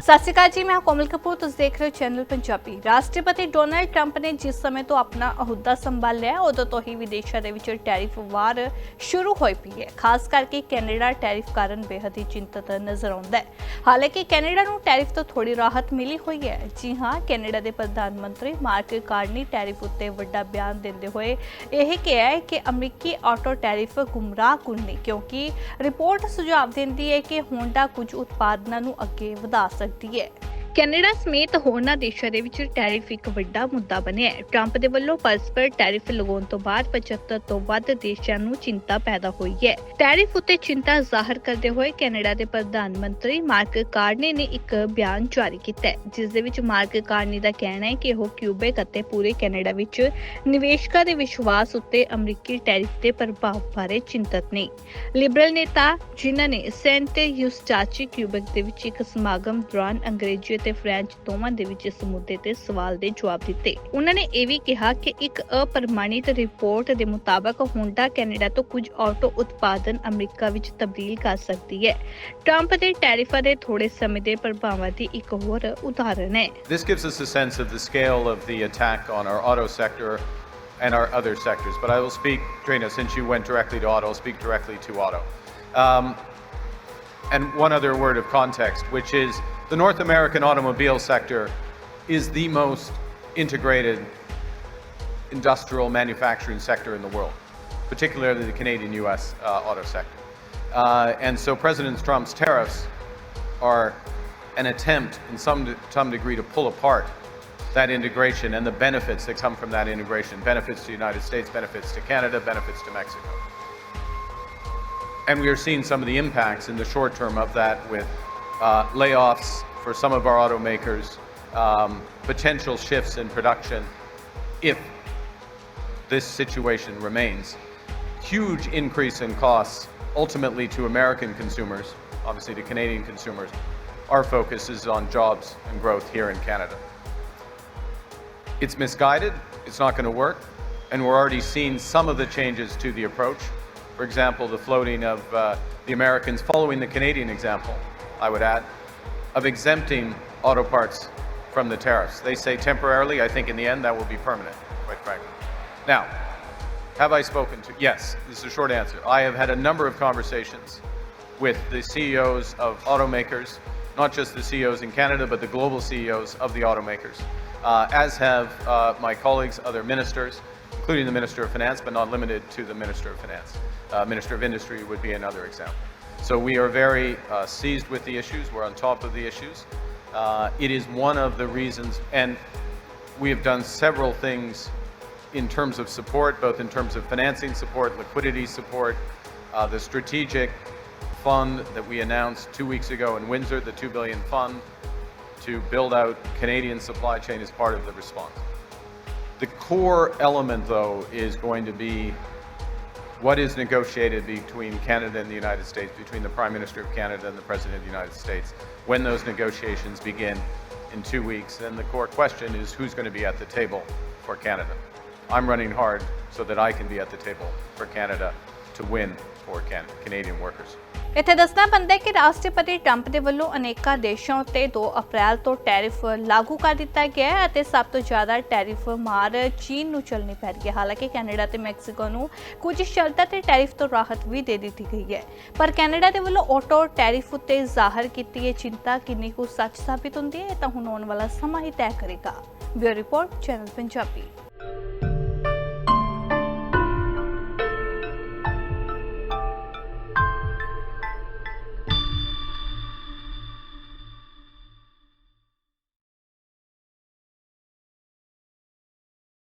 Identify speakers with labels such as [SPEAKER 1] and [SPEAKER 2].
[SPEAKER 1] सत श्री अकाल जी, मैं कोमल कपूर। तुम देख रहे हो चैनल पंजाबी। राष्ट्रपति डोनाल्ड ट्रंप ने जिस समय तो अपना अहुदा संभालिया उदों तो ही विदेशों के विच टैरिफ वार शुरू होई पई है। खास करके कैनेडा टैरिफ कारण बेहद ही चिंतित नजर आता है। हालांकि कैनेडा नूं टैरिफ तो थोड़ी राहत मिली हुई है। जी हाँ, कैनेडा के प्रधानमंत्री मार्क कार्नी टैरिफ उत्ते वड्डा बयान देंदे होए यह कहा है कि अमरीकी ऑटो टैरिफ गुमराह कुन नहीं, क्योंकि रिपोर्ट सुझाव देती है कि होंडा कुछ उत्पादनां नूं अगे वधा सकती है। कैनेडा समेत होरनां देशां दे विच टैरिफ एक वड्डा मुद्दा बनिया है। ट्रंप दे वल्लों परस्पर टैरिफ लगाउण तो बाद 75 तो वध देशां नूं चिंता पैदा हुई है। टैरिफ उत्ते चिंता जाहिर करदे होए कैनेडा दे प्रधानमंत्री मार्क कार्नी ने एक बयान जारी कीता है, जिस दे विच मार्क कार्नी दा कहना है कि ओह क्यूबेक अते पूरे कैनेडा विच निवेशकां दे विश्वास उत्ते अमरीकी टैरिफ दे प्रभाव बारे चिंतित नहीं। लिबरल नेता जिन्हां ने सेंट यूस्टाची क्यूबेक दे विच एक समागम दौरान अंग्रेजी ते फ्रेंच दोवां दे विच इस मुद्दे ते सवाल दे जवाब दिते। उन्हां ने यह भी कहा कि एक अप्रमाणित रिपोर्ट के मुताबिक होंडा कैनेडा तो कुछ ऑटो उत्पादन अमरीका विच तब्दील कर सकती है। ट्रंप दे टैरिफां दे थोड़े समय दे प्रभावां दी एक होर उदाहरण है।
[SPEAKER 2] This gives us a sense of the scale of the attack on our auto sector and our other sectors. But I will speak, Trina, since you went directly to auto, I'll speak directly to auto. And one other word of context, which is the North American automobile sector is the most integrated industrial manufacturing sector in the world, particularly the Canadian-US auto sector. And so President Trump's tariffs are an attempt in some degree to pull apart that integration and the benefits that come from that integration, benefits to the United States, benefits to Canada, benefits to Mexico. And we are seeing some of the impacts in the short term of that with layoffs for some of our automakers, potential shifts in production if this situation remains. Huge increase in costs ultimately to American consumers, obviously to Canadian consumers. Our focus is on jobs and growth here in Canada. It's misguided, it's not going to work, and we're already seeing some of the changes to the approach. For example, the floating of the Americans following the Canadian example, I would add, of exempting auto parts from the tariffs. They say temporarily. I think in the end that will be permanent, quite frankly. Now, have I spoken to? Yes, this is a short answer. I have had a number of conversations with the CEOs of automakers, not just the CEOs in Canada, but the global CEOs of the automakers, as have my colleagues, other ministers, including the Minister of Finance, but not limited to the Minister of Finance. Minister of Industry would be another example. So we are very seized with the issues. We're on top of the issues. It is one of the reasons, and we have done several things in terms of support, both in terms of financing support, liquidity support, the strategic fund that we announced 2 weeks ago in Windsor, the $2 billion fund to build out Canadian supply chain is part of the response. The core element, though, is going to be what is negotiated between Canada and the United States, between the Prime Minister of Canada and the President of the United States, when those negotiations begin in 2 weeks. Then the core question is who's going to be at the table for Canada. I'm running hard so that I can be at the table for Canada to win for Canadian workers.
[SPEAKER 1] इत्थे दसना बनता है कि राष्ट्रपति Trump के वल्लों अनेका देशों उत्ते 2 अप्रैल तो टैरिफ लागू कर दिता गया है ਅਤੇ सब तो ज़्यादा टैरिफ मार चीन ਨੂੰ चलनी पै रही है। हालांकि कैनेडा ਤੇ मैक्सीको ਨੂੰ कुछ शर्तां ਤੇ टैरिफ तो राहत भी दे दी गई है, पर कैनेडा ਦੇ ਵੱਲੋਂ ऑटो टैरिफ उत्ते ਜ਼ਾਹਰ ਕੀਤੀ ਇਹ चिंता किन्नी ਕੁ सच साबित ਹੁੰਦੀ है ਤਾਂ ਹੁਣ ਆਉਣ वाला समा ही तय करेगा। Bureau report, channel Punjabi.